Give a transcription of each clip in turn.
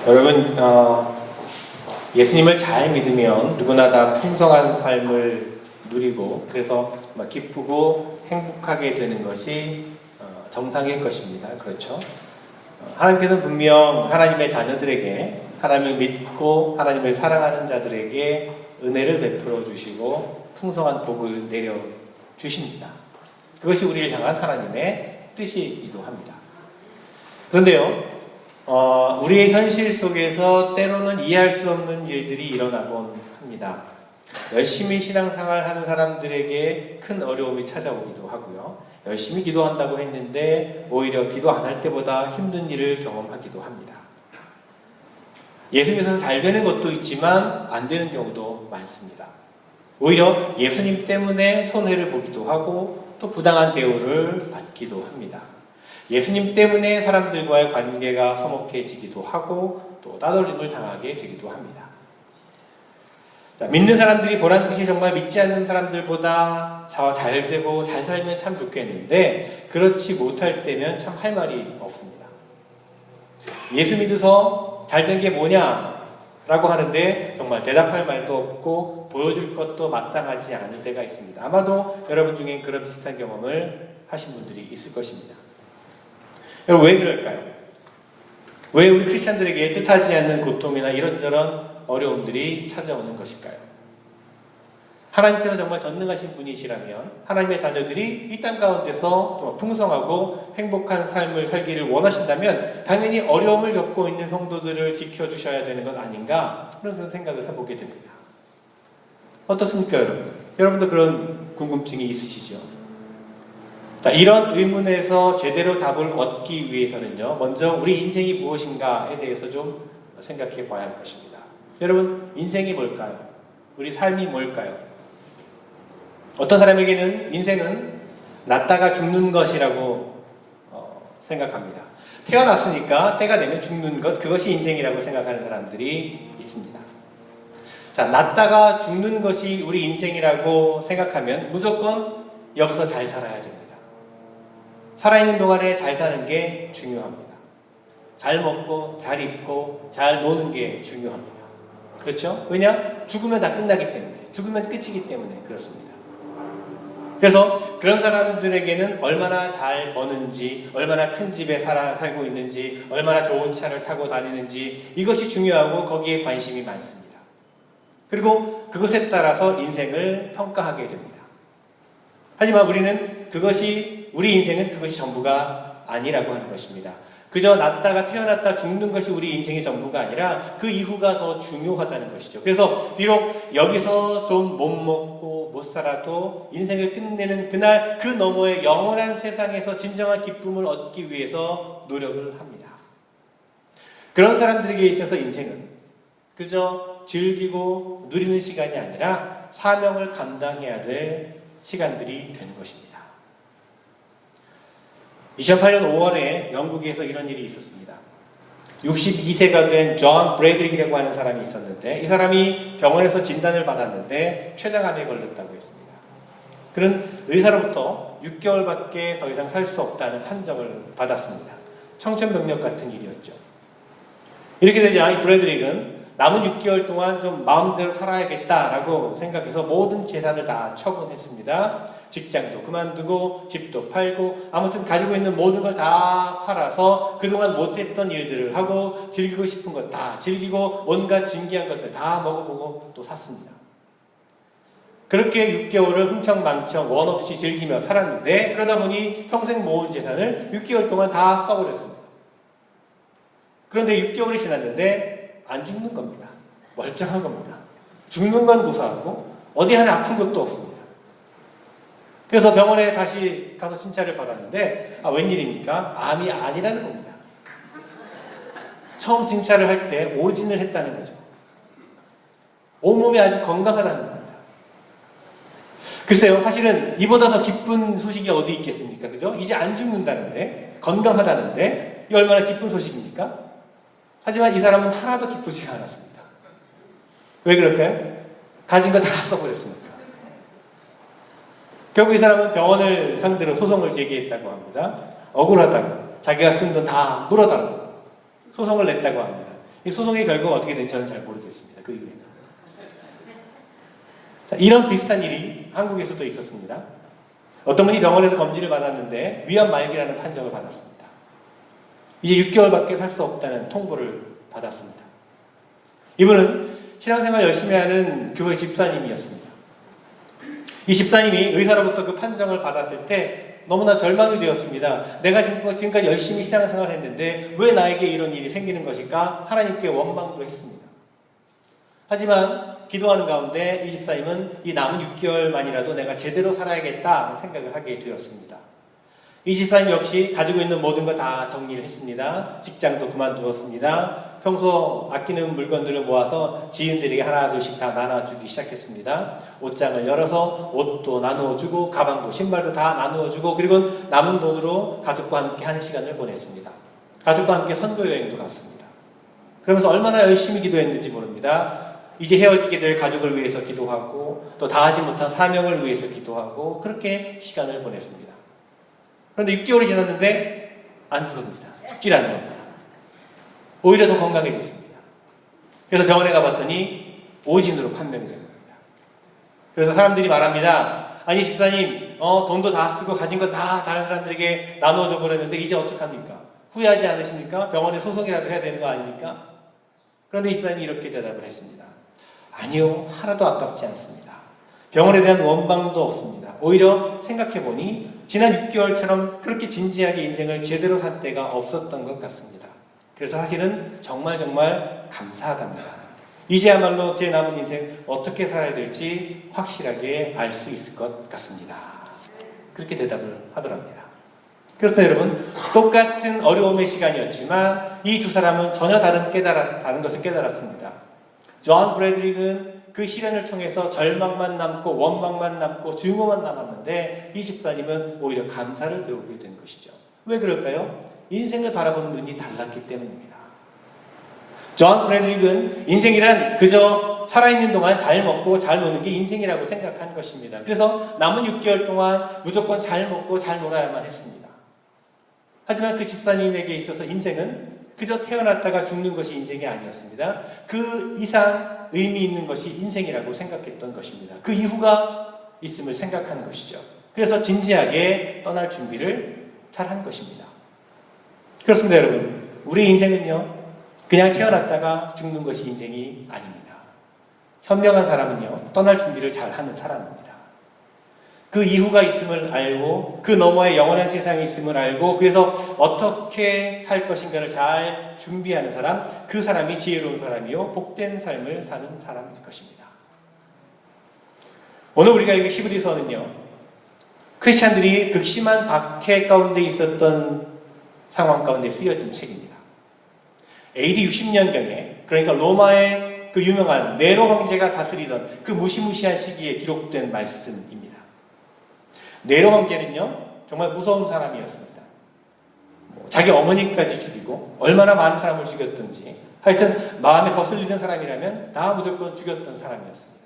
여러분, 예수님을 잘 믿으면 누구나 다 풍성한 삶을 누리고 그래서 기쁘고 행복하게 되는 것이 정상일 것입니다. 그렇죠? 하나님께서는 분명 하나님의 자녀들에게, 하나님을 믿고 하나님을 사랑하는 자들에게 은혜를 베풀어 주시고 풍성한 복을 내려 주십니다. 그것이 우리를 향한 하나님의 뜻이기도 합니다. 그런데요, 우리의 현실 속에서 때로는 이해할 수 없는 일들이 일어나곤 합니다. 열심히 신앙생활 하는 사람들에게 큰 어려움이 찾아오기도 하고요. 열심히 기도한다고 했는데 오히려 기도 안 할 때보다 힘든 일을 경험하기도 합니다. 예수 믿어서 잘 되는 것도 있지만 안 되는 경우도 많습니다. 오히려 예수님 때문에 손해를 보기도 하고 또 부당한 대우를 받기도 합니다. 예수님 때문에 사람들과의 관계가 서먹해지기도 하고 또 따돌림을 당하게 되기도 합니다. 자, 믿는 사람들이 보란듯이 정말 믿지 않는 사람들보다 잘 되고 잘 살면 참 좋겠는데 그렇지 못할 때면 참 할 말이 없습니다. 예수 믿어서 잘 된 게 뭐냐? 라고 하는데 정말 대답할 말도 없고 보여줄 것도 마땅하지 않을 때가 있습니다. 아마도 여러분 중에 그런 비슷한 경험을 하신 분들이 있을 것입니다. 여러분, 왜 그럴까요? 왜 우리 크리스찬들에게 뜻하지 않는 고통이나 이런저런 어려움들이 찾아오는 것일까요? 하나님께서 정말 전능하신 분이시라면 하나님의 자녀들이 이 땅 가운데서 정말 풍성하고 행복한 삶을 살기를 원하신다면 당연히 어려움을 겪고 있는 성도들을 지켜주셔야 되는 것 아닌가 그런 생각을 해보게 됩니다. 어떻습니까, 여러분? 여러분도 그런 궁금증이 있으시죠? 자, 이런 의문에서 제대로 답을 얻기 위해서는요, 먼저 우리 인생이 무엇인가에 대해서 좀 생각해 봐야 할 것입니다. 여러분, 인생이 뭘까요? 우리 삶이 뭘까요? 어떤 사람에게는 인생은 낳다가 죽는 것이라고 생각합니다. 태어났으니까 때가 되면 죽는 것, 그것이 인생이라고 생각하는 사람들이 있습니다. 자, 낳다가 죽는 것이 우리 인생이라고 생각하면 무조건 여기서 잘 살아야 됩니다. 살아있는 동안에 잘 사는 게 중요합니다. 잘 먹고 잘 입고 잘 노는 게 중요합니다. 그렇죠? 왜냐? 죽으면 다 끝나기 때문에, 죽으면 끝이기 때문에 그렇습니다. 그래서 그런 사람들에게는 얼마나 잘 버는지, 얼마나 큰 집에 살고 있는지, 얼마나 좋은 차를 타고 다니는지 이것이 중요하고 거기에 관심이 많습니다. 그리고 그것에 따라서 인생을 평가하게 됩니다. 하지만 우리 인생은 그것이 전부가 아니라고 하는 것입니다. 그저 낳다가 태어났다 죽는 것이 우리 인생의 전부가 아니라 그 이후가 더 중요하다는 것이죠. 그래서 비록 여기서 좀 못 먹고 못 살아도 인생을 끝내는 그날 그 너머의 영원한 세상에서 진정한 기쁨을 얻기 위해서 노력을 합니다. 그런 사람들에게 있어서 인생은 그저 즐기고 누리는 시간이 아니라 사명을 감당해야 될 시간들이 되는 것입니다. 2008년 5월에 영국에서 이런 일이 있었습니다. 62세가 된 존 브래드릭이라고 하는 사람이 있었는데 이 사람이 병원에서 진단을 받았는데 췌장암에 걸렸다고 했습니다. 그는 의사로부터 6개월밖에 더 이상 살 수 없다는 판정을 받았습니다. 청천벽력 같은 일이었죠. 이렇게 되자 이 브래드릭은 남은 6개월 동안 좀 마음대로 살아야겠다라고 생각해서 모든 재산을 다 처분했습니다. 직장도 그만두고 집도 팔고 아무튼 가지고 있는 모든 걸 다 팔아서 그동안 못했던 일들을 하고 즐기고 싶은 것 다 즐기고 온갖 진귀한 것들 다 먹어보고 또 샀습니다. 그렇게 6개월을 흥청망청 원 없이 즐기며 살았는데 그러다 보니 평생 모은 재산을 6개월 동안 다 써버렸습니다. 그런데 6개월이 지났는데 안 죽는 겁니다. 멀쩡한 겁니다. 죽는 건 무사하고 어디 하나 아픈 것도 없습니다. 그래서 병원에 다시 가서 진찰을 받았는데 웬일입니까? 암이 아니라는 겁니다. 처음 진찰을 할 때 오진을 했다는 거죠. 온몸이 아주 건강하다는 겁니다. 글쎄요, 사실은 이보다 더 기쁜 소식이 어디 있겠습니까? 그죠? 이제 안 죽는다는데, 건강하다는데 이 얼마나 기쁜 소식입니까? 하지만 이 사람은 하나도 기쁘지가 않았습니다. 왜 그럴까요? 가진 거 다 써버렸으니까. 결국 이 사람은 병원을 상대로 소송을 제기했다고 합니다. 억울하다고, 자기가 쓴 돈 다 물어달라고 소송을 냈다고 합니다. 이 소송의 결과가 어떻게 된지 저는 잘 모르겠습니다. 그 이후에는. 자, 이런 비슷한 일이 한국에서도 있었습니다. 어떤 분이 병원에서 검진을 받았는데 위암 말기라는 판정을 받았습니다. 이제 6개월밖에 살 수 없다는 통보를 받았습니다. 이분은 신앙생활 열심히 하는 교회 집사님이었습니다. 이 집사님이 의사로부터 그 판정을 받았을 때 너무나 절망이 되었습니다. 내가 지금까지 열심히 신앙생활을 했는데 왜 나에게 이런 일이 생기는 것일까? 하나님께 원망도 했습니다. 하지만 기도하는 가운데 이 집사님은 이 남은 6개월만이라도 내가 제대로 살아야겠다는 생각을 하게 되었습니다. 이 집사님 역시 가지고 있는 모든 거 다 정리를 했습니다. 직장도 그만두었습니다. 평소 아끼는 물건들을 모아서 지인들에게 하나 둘씩 다 나눠주기 시작했습니다. 옷장을 열어서 옷도 나누어주고 가방도 신발도 다 나누어주고 그리고 남은 돈으로 가족과 함께 한 시간을 보냈습니다. 가족과 함께 선교여행도 갔습니다. 그러면서 얼마나 열심히 기도했는지 모릅니다. 이제 헤어지게 될 가족을 위해서 기도하고 또 다하지 못한 사명을 위해서 기도하고 그렇게 시간을 보냈습니다. 그런데 6개월이 지났는데 안 죽습니다. 죽질 않는 겁니다. 오히려 더 건강해졌습니다. 그래서 병원에 가봤더니 오진으로 판명이 된 겁니다. 그래서 사람들이 말합니다. 아니 집사님 돈도 다 쓰고 가진 거 다 다른 사람들에게 나눠줘 버렸는데 이제 어떡합니까? 후회하지 않으십니까? 병원에 소송이라도 해야 되는 거 아닙니까? 그런데 이 집사님이 이렇게 대답을 했습니다. 아니요, 하나도 아깝지 않습니다. 병원에 대한 원망도 없습니다. 오히려 생각해보니 지난 6개월처럼 그렇게 진지하게 인생을 제대로 산 때가 없었던 것 같습니다. 그래서 사실은 정말 감사하답니다. 이제야말로 제 남은 인생 어떻게 살아야 될지 확실하게 알 수 있을 것 같습니다. 그렇게 대답을 하더랍니다. 그래서 여러분, 똑같은 어려움의 시간이었지만 이 두 사람은 전혀 다른 것을 깨달았습니다. 존 브래드릭은 그 시련을 통해서 절망만 남고 원망만 남고 증오만 남았는데 이 집사님은 오히려 감사를 배우게 된 것이죠. 왜 그럴까요? 인생을 바라보는 눈이 달랐기 때문입니다. 존 브래드릭은 인생이란 그저 살아있는 동안 잘 먹고 잘 노는 게 인생이라고 생각한 것입니다. 그래서 남은 6개월 동안 무조건 잘 먹고 잘 놀아야만 했습니다. 하지만 그 집사님에게 있어서 인생은 그저 태어났다가 죽는 것이 인생이 아니었습니다. 그 이상 의미 있는 것이 인생이라고 생각했던 것입니다. 그 이후가 있음을 생각하는 것이죠. 그래서 진지하게 떠날 준비를 잘한 것입니다. 그렇습니다, 여러분. 우리 인생은요, 그냥 태어났다가 죽는 것이 인생이 아닙니다. 현명한 사람은요, 떠날 준비를 잘하는 사람입니다. 그 이후가 있음을 알고 그 너머에 영원한 세상이 있음을 알고 그래서 어떻게 살 것인가를 잘 준비하는 사람, 그 사람이 지혜로운 사람이요 복된 삶을 사는 사람일 것입니다. 오늘 우리가 읽은 히브리서는요, 크리스찬들이 극심한 박해 가운데 있었던 상황 가운데 쓰여진 책입니다. AD 60년경에 그러니까 로마의 그 유명한 네로 황제가 다스리던 그 무시무시한 시기에 기록된 말씀입니다. 네로 황제는요, 정말 무서운 사람이었습니다. 자기 어머니까지 죽이고 얼마나 많은 사람을 죽였든지 하여튼 마음에 거슬리는 사람이라면 다 무조건 죽였던 사람이었습니다.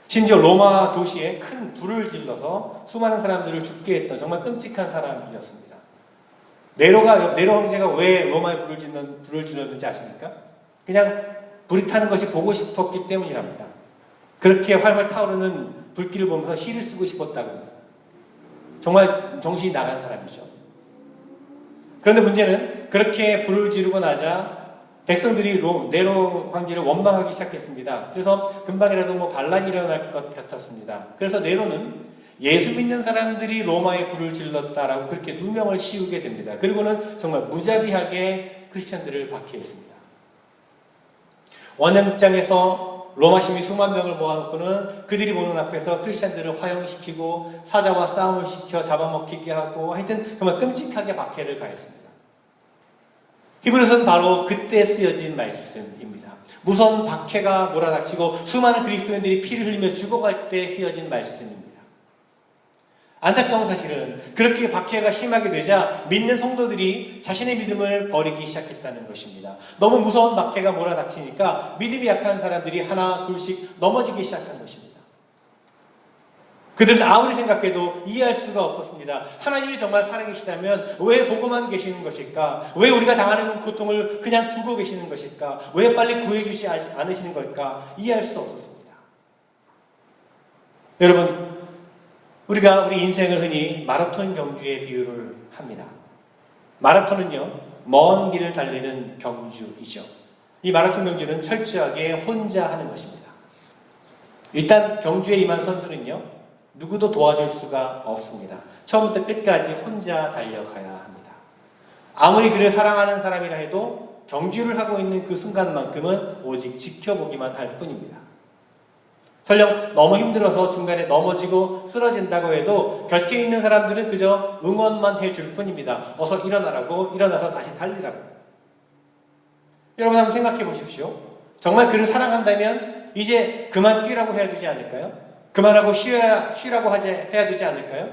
심지어 로마 도시에 큰 불을 질러서 수많은 사람들을 죽게 했던 정말 끔찍한 사람이었습니다. 네로 황제가 왜 로마에 불을 질렀는지 아십니까? 그냥 불이 타는 것이 보고 싶었기 때문이랍니다. 그렇게 활활 타오르는 불길을 보면서 시를 쓰고 싶었다고 합니다. 정말 정신이 나간 사람이죠. 그런데 문제는 그렇게 불을 지르고 나자 백성들이 네로 황제를 원망하기 시작했습니다. 그래서 금방이라도 반란이 일어날 것 같았습니다. 그래서 네로는 예수 믿는 사람들이 로마에 불을 질렀다라고 그렇게 누명을 씌우게 됩니다. 그리고는 정말 무자비하게 크리스천들을 박해했습니다. 원형장에서 로마 시민 수만 명을 모아놓고는 그들이 보는 앞에서 크리스천들을 화형시키고 사자와 싸움을 시켜 잡아먹히게 하고 하여튼 정말 끔찍하게 박해를 가했습니다. 히브리서는 바로 그때 쓰여진 말씀입니다. 무서운 박해가 몰아닥치고 수많은 그리스도인들이 피를 흘리며 죽어갈 때 쓰여진 말씀입니다. 안타까운 사실은 그렇게 박해가 심하게 되자 믿는 성도들이 자신의 믿음을 버리기 시작했다는 것입니다. 너무 무서운 박해가 몰아닥치니까 믿음이 약한 사람들이 하나 둘씩 넘어지기 시작한 것입니다. 그들은 아무리 생각해도 이해할 수가 없었습니다. 하나님이 정말 살아계시다면 왜 보고만 계시는 것일까? 왜 우리가 당하는 고통을 그냥 두고 계시는 것일까? 왜 빨리 구해주지 않으시는 걸까? 이해할 수 없었습니다. 여러분, 우리가 우리 인생을 흔히 마라톤 경주에 비유를 합니다. 마라톤은요, 먼 길을 달리는 경주이죠. 이 마라톤 경주는 철저하게 혼자 하는 것입니다. 일단 경주에 임한 선수는요, 누구도 도와줄 수가 없습니다. 처음부터 끝까지 혼자 달려가야 합니다. 아무리 그를 사랑하는 사람이라 해도 경주를 하고 있는 그 순간만큼은 오직 지켜보기만 할 뿐입니다. 설령 너무 힘들어서 중간에 넘어지고 쓰러진다고 해도 곁에 있는 사람들은 그저 응원만 해줄 뿐입니다. 어서 일어나라고, 일어나서 다시 달리라고. 여러분 한번 생각해 보십시오. 정말 그를 사랑한다면 이제 그만 뛰라고 해야 되지 않을까요? 그만하고 쉬라고 해야 되지 않을까요?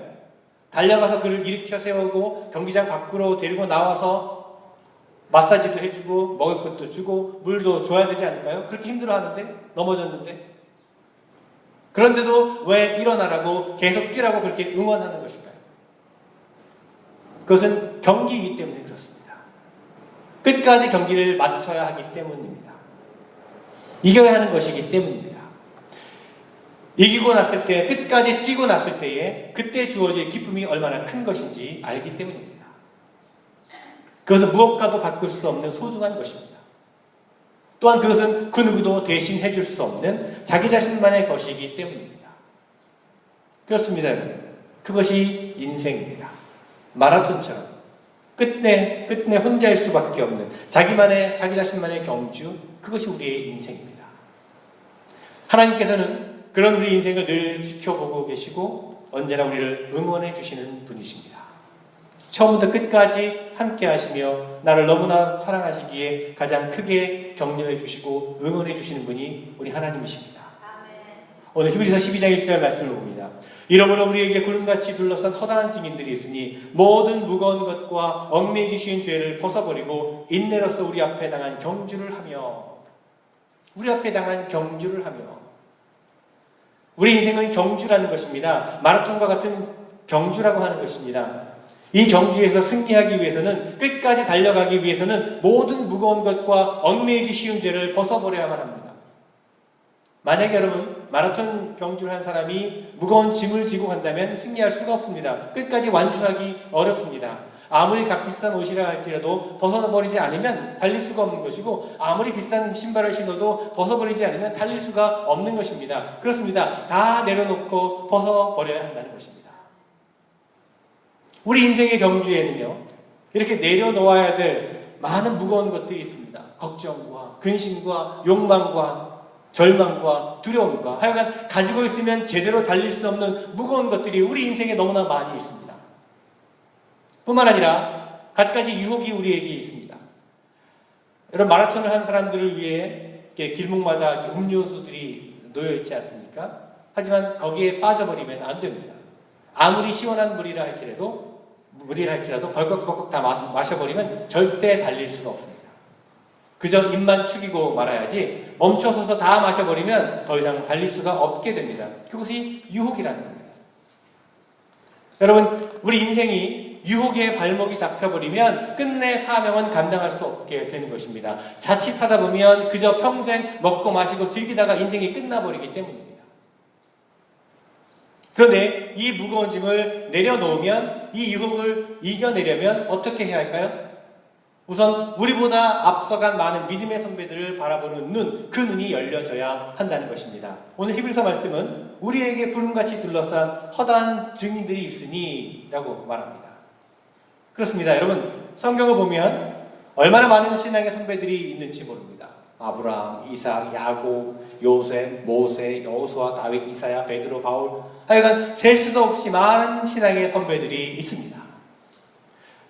달려가서 그를 일으켜 세우고 경기장 밖으로 데리고 나와서 마사지도 해주고 먹을 것도 주고 물도 줘야 되지 않을까요? 그렇게 힘들어하는데, 넘어졌는데. 그런데도 왜 일어나라고 계속 뛰라고 그렇게 응원하는 것일까요? 그것은 경기이기 때문에 그렇습니다. 끝까지 경기를 마쳐야 하기 때문입니다. 이겨야 하는 것이기 때문입니다. 이기고 났을 때, 끝까지 뛰고 났을 때에 그때 주어질 기쁨이 얼마나 큰 것인지 알기 때문입니다. 그것은 무엇과도 바꿀 수 없는 소중한 것입니다. 또한 그것은 그 누구도 대신 해줄 수 없는 자기 자신만의 것이기 때문입니다. 그렇습니다, 여러분. 그것이 인생입니다. 마라톤처럼 끝내 혼자일 수밖에 없는 자기 자신만의 경주, 그것이 우리의 인생입니다. 하나님께서는 그런 우리 인생을 늘 지켜보고 계시고 언제나 우리를 응원해 주시는 분이십니다. 처음부터 끝까지 함께 하시며 나를 너무나 사랑하시기에 가장 크게 격려해 주시고 응원해 주시는 분이 우리 하나님이십니다. 오늘 히브리서 12장 1절 말씀을 봅니다. 이러므로 우리에게 구름같이 둘러싼 허다한 증인들이 있으니 모든 무거운 것과 얽매이기 쉬운 죄를 벗어버리고 인내로써 우리 앞에 당한 경주를 하며 우리 인생은 경주라는 것입니다. 마라톤과 같은 경주라고 하는 것입니다. 이 경주에서 승리하기 위해서는, 끝까지 달려가기 위해서는 모든 무거운 것과 얽매이기 쉬운 죄를 벗어버려야만 합니다. 만약에 여러분 마라톤 경주를 한 사람이 무거운 짐을 지고 간다면 승리할 수가 없습니다. 끝까지 완주하기 어렵습니다. 아무리 값비싼 옷이라 할지라도 벗어버리지 않으면 달릴 수가 없는 것이고, 아무리 비싼 신발을 신어도 벗어버리지 않으면 달릴 수가 없는 것입니다. 그렇습니다. 다 내려놓고 벗어버려야 한다는 것입니다. 우리 인생의 경주에는요, 이렇게 내려놓아야 될 많은 무거운 것들이 있습니다. 걱정과 근심과 욕망과 절망과 두려움과 하여간 가지고 있으면 제대로 달릴 수 없는 무거운 것들이 우리 인생에 너무나 많이 있습니다. 뿐만 아니라 갖가지 유혹이 우리에게 있습니다. 여러분, 마라톤을 한 사람들을 위해 이렇게 길목마다 음료수들이 놓여 있지 않습니까? 하지만 거기에 빠져버리면 안 됩니다. 아무리 시원한 물이라 할지라도 벌컥벌컥 다 마셔버리면 절대 달릴 수가 없습니다. 그저 입만 축이고 말아야지 멈춰서서 다 마셔버리면 더 이상 달릴 수가 없게 됩니다. 그것이 유혹이라는 겁니다. 여러분, 우리 인생이 유혹의 발목이 잡혀버리면 끝내 사명은 감당할 수 없게 되는 것입니다. 자칫하다 보면 그저 평생 먹고 마시고 즐기다가 인생이 끝나버리기 때문입니다. 그런데 이 무거운 짐을 내려놓으면, 이 유혹을 이겨내려면 어떻게 해야 할까요? 우선 우리보다 앞서간 많은 믿음의 선배들을 바라보는 눈, 그 눈이 열려져야 한다는 것입니다. 오늘 히브리서 말씀은 우리에게 구름같이 둘러싼 허다한 증인들이 있으니 라고 말합니다. 그렇습니다. 여러분, 성경을 보면 얼마나 많은 신앙의 선배들이 있는지 모릅니다. 아브라함, 이삭, 야곱, 요셉, 모세, 여호수아, 다윗, 이사야, 베드로, 바울, 하여간 셀 수도 없이 많은 신앙의 선배들이 있습니다.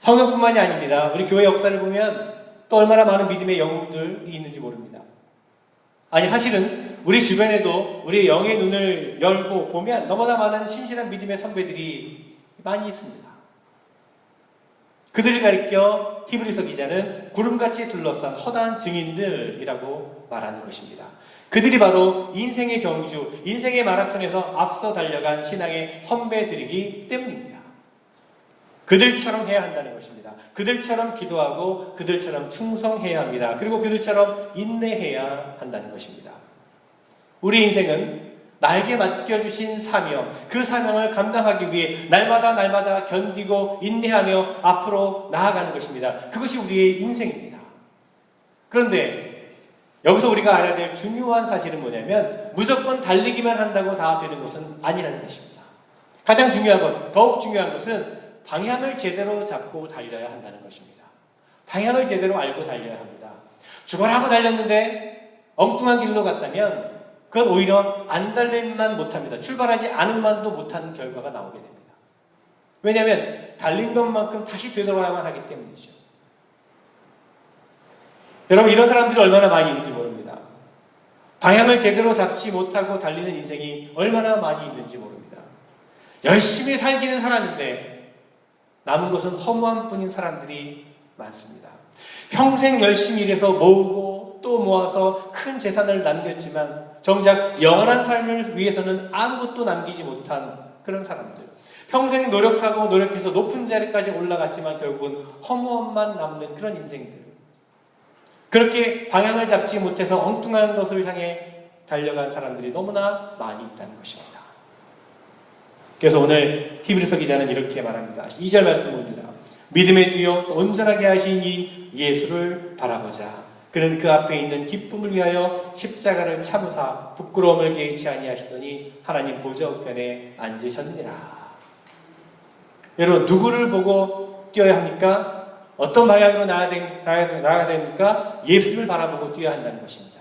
성경뿐만이 아닙니다. 우리 교회 역사를 보면 또 얼마나 많은 믿음의 영웅들이 있는지 모릅니다. 아니, 사실은 우리 주변에도 우리의 영의 눈을 열고 보면 너무나 많은 신실한 믿음의 선배들이 많이 있습니다. 그들을 가리켜 히브리서 기자는 구름같이 둘러싼 허다한 증인들이라고 말하는 것입니다. 그들이 바로 인생의 경주, 인생의 마라톤에서 앞서 달려간 신앙의 선배들이기 때문입니다. 그들처럼 해야 한다는 것입니다. 그들처럼 기도하고 그들처럼 충성해야 합니다. 그리고 그들처럼 인내해야 한다는 것입니다. 우리 인생은 나에게 맡겨주신 사명, 그 사명을 감당하기 위해 날마다 견디고 인내하며 앞으로 나아가는 것입니다. 그것이 우리의 인생입니다. 그런데 여기서 우리가 알아야 될 중요한 사실은 뭐냐면 무조건 달리기만 한다고 다 되는 것은 아니라는 것입니다. 가장 중요한 것, 더욱 중요한 것은 방향을 제대로 잡고 달려야 한다는 것입니다. 방향을 제대로 알고 달려야 합니다. 죽어라고 달렸는데 엉뚱한 길로 갔다면 그건 오히려 안 달릴만 못합니다. 출발하지 않은 만도 못하는 결과가 나오게 됩니다. 왜냐하면 달린 것만큼 다시 되돌아야만 하기 때문이죠. 여러분, 이런 사람들이 얼마나 많이 있는지 모릅니다. 방향을 제대로 잡지 못하고 달리는 인생이 얼마나 많이 있는지 모릅니다. 열심히 살기는 살았는데 남은 것은 허무한 뿐인 사람들이 많습니다. 평생 열심히 일해서 모으고 또 모아서 큰 재산을 남겼지만 정작 영원한 삶을 위해서는 아무것도 남기지 못한 그런 사람들. 평생 노력해서 높은 자리까지 올라갔지만 결국은 허무함만 남는 그런 인생들. 그렇게 방향을 잡지 못해서 엉뚱한 것을 향해 달려간 사람들이 너무나 많이 있다는 것입니다. 그래서 오늘 히브리서 기자는 이렇게 말합니다. 2절 말씀 봅니다. 믿음의 주요 온전하게 하신 이 예수를 바라보자. 그는 그 앞에 있는 기쁨을 위하여 십자가를 참으사 부끄러움을 개의치 아니하시더니 하나님 보좌 우편에 앉으셨느니라. 여러분, 누구를 보고 뛰어야 합니까? 어떤 방향으로 나아가야 됩니까? 예수를 바라보고 뛰어야 한다는 것입니다.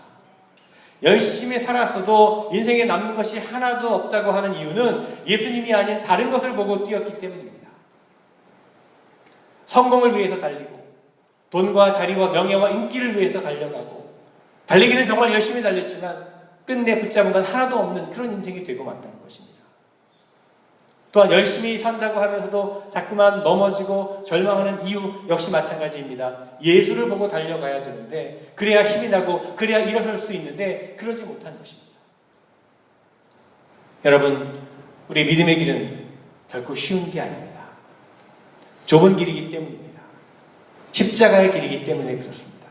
열심히 살았어도 인생에 남는 것이 하나도 없다고 하는 이유는 예수님이 아닌 다른 것을 보고 뛰었기 때문입니다. 성공을 위해서 달리고 돈과 자리와 명예와 인기를 위해서 달려가고 달리기는 정말 열심히 달렸지만 끝내 붙잡은 건 하나도 없는 그런 인생이 되고 말다는 것입니다. 또한 열심히 산다고 하면서도 자꾸만 넘어지고 절망하는 이유 역시 마찬가지입니다. 예수를 보고 달려가야 되는데 그래야 힘이 나고 그래야 일어설 수 있는데 그러지 못한 것입니다. 여러분, 우리 믿음의 길은 결코 쉬운 게 아닙니다. 좁은 길이기 때문입니다. 십자가의 길이기 때문에 그렇습니다.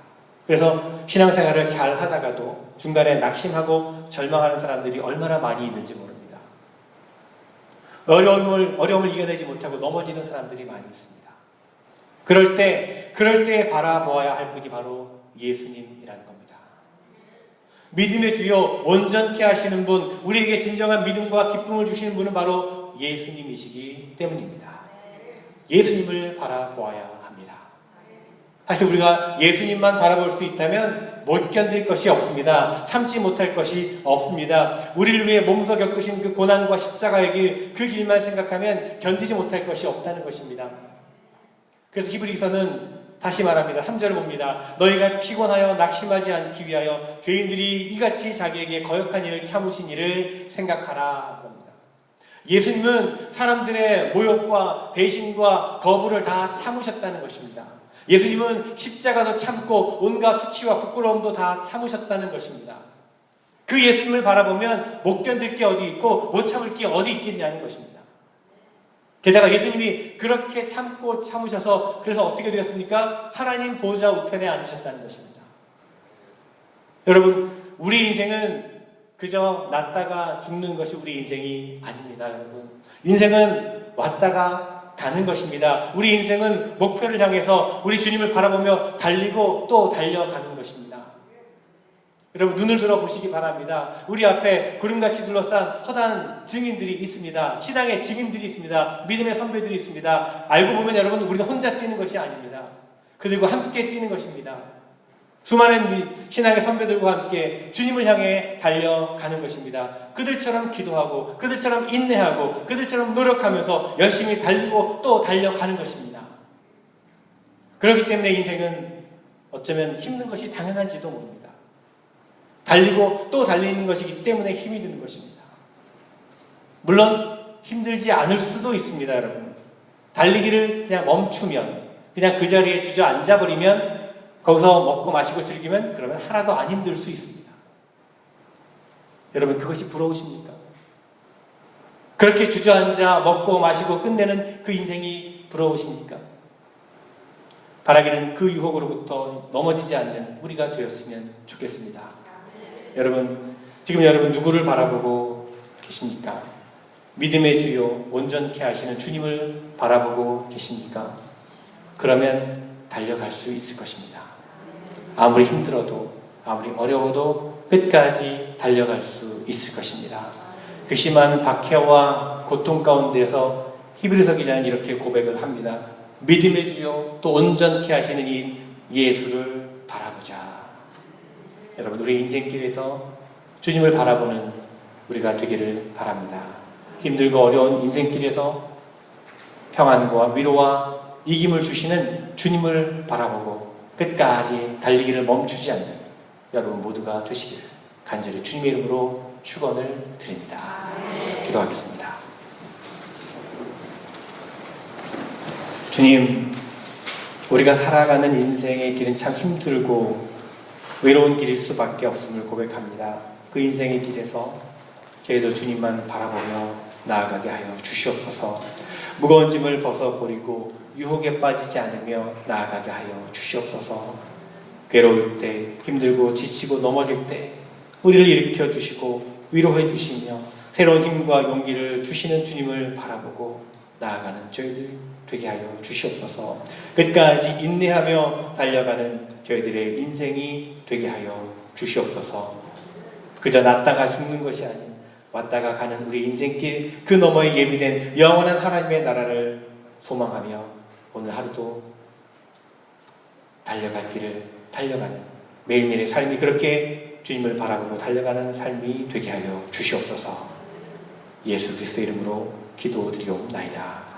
그래서 신앙생활을 잘 하다가도 중간에 낙심하고 절망하는 사람들이 얼마나 많이 있는지 모릅니다. 어려움을 이겨내지 못하고 넘어지는 사람들이 많이 있습니다. 그럴 때 바라보아야 할 분이 바로 예수님이라는 겁니다. 믿음의 주요 온전케 하시는 분, 우리에게 진정한 믿음과 기쁨을 주시는 분은 바로 예수님이시기 때문입니다. 예수님을 바라보아야 합니다. 사실 우리가 예수님만 바라볼 수 있다면 못 견딜 것이 없습니다. 참지 못할 것이 없습니다. 우리를 위해 몸소 겪으신 그 고난과 십자가의 길, 그 길만 생각하면 견디지 못할 것이 없다는 것입니다. 그래서 히브리서는 다시 말합니다. 3절을 봅니다. 너희가 피곤하여 낙심하지 않기 위하여 죄인들이 이같이 자기에게 거역한 일을 참으신 일을 생각하라. 그럽니다. 예수님은 사람들의 모욕과 배신과 거부를 다 참으셨다는 것입니다. 예수님은 십자가도 참고 온갖 수치와 부끄러움도 다 참으셨다는 것입니다. 그 예수님을 바라보면 못 견딜 게 어디 있고 못 참을 게 어디 있겠냐는 것입니다. 게다가 예수님이 그렇게 참고 참으셔서 그래서 어떻게 되었습니까? 하나님 보좌 우편에 앉으셨다는 것입니다. 여러분, 우리 인생은 그저 났다가 죽는 것이 우리 인생이 아닙니다. 여러분, 인생은 왔다가 가는 것입니다. 우리 인생은 목표를 향해서 우리 주님을 바라보며 달리고 또 달려가는 것입니다. 여러분, 눈을 들어 보시기 바랍니다. 우리 앞에 구름같이 둘러싼 허다한 증인들이 있습니다. 신앙의 증인들이 있습니다. 믿음의 선배들이 있습니다. 알고 보면 여러분, 우리가 혼자 뛰는 것이 아닙니다. 그들과 함께 뛰는 것입니다. 수많은 신앙의 선배들과 함께 주님을 향해 달려가는 것입니다. 그들처럼 기도하고 그들처럼 인내하고 그들처럼 노력하면서 열심히 달리고 또 달려가는 것입니다. 그렇기 때문에 인생은 어쩌면 힘든 것이 당연한지도 모릅니다. 달리고 또 달리는 것이기 때문에 힘이 드는 것입니다. 물론 힘들지 않을 수도 있습니다. 여러분, 달리기를 그냥 멈추면, 그냥 그 자리에 주저앉아버리면, 거기서 먹고 마시고 즐기면 그러면 하나도 안 힘들 수 있습니다. 여러분, 그것이 부러우십니까? 그렇게 주저앉아 먹고 마시고 끝내는 그 인생이 부러우십니까? 바라기는 그 유혹으로부터 넘어지지 않는 우리가 되었으면 좋겠습니다. 여러분, 지금 여러분 누구를 바라보고 계십니까? 믿음의 주요 온전케 하시는 주님을 바라보고 계십니까? 그러면 달려갈 수 있을 것입니다. 아무리 힘들어도, 아무리 어려워도 끝까지 달려갈 수 있을 것입니다. 그 심한 박해와 고통 가운데서 히브리서 기자는 이렇게 고백을 합니다. 믿음의 주요 또 온전케 하시는 이 예수를 바라보자. 여러분, 우리 인생길에서 주님을 바라보는 우리가 되기를 바랍니다. 힘들고 어려운 인생길에서 평안과 위로와 이김을 주시는 주님을 바라보고 끝까지 달리기를 멈추지 않는 여러분 모두가 되시기를 간절히 주님의 이름으로 축원을 드립니다. 기도하겠습니다. 주님, 우리가 살아가는 인생의 길은 참 힘들고 외로운 길일 수밖에 없음을 고백합니다. 그 인생의 길에서 저희도 주님만 바라보며 나아가게 하여 주시옵소서. 무거운 짐을 벗어버리고 유혹에 빠지지 않으며 나아가게 하여 주시옵소서. 괴로울 때, 힘들고 지치고 넘어질 때 우리를 일으켜 주시고 위로해 주시며 새로운 힘과 용기를 주시는 주님을 바라보고 나아가는 저희들 되게 하여 주시옵소서. 끝까지 인내하며 달려가는 저희들의 인생이 되게 하여 주시옵소서. 그저 났다가 죽는 것이 아닌 왔다가 가는 우리 인생길 그 너머에 예비된 영원한 하나님의 나라를 소망하며 오늘 하루도 달려갈 길을 달려가는 매일매일의 삶이 그렇게 주님을 바라보고 달려가는 삶이 되게 하여 주시옵소서. 예수 그리스도 이름으로 기도드리옵나이다.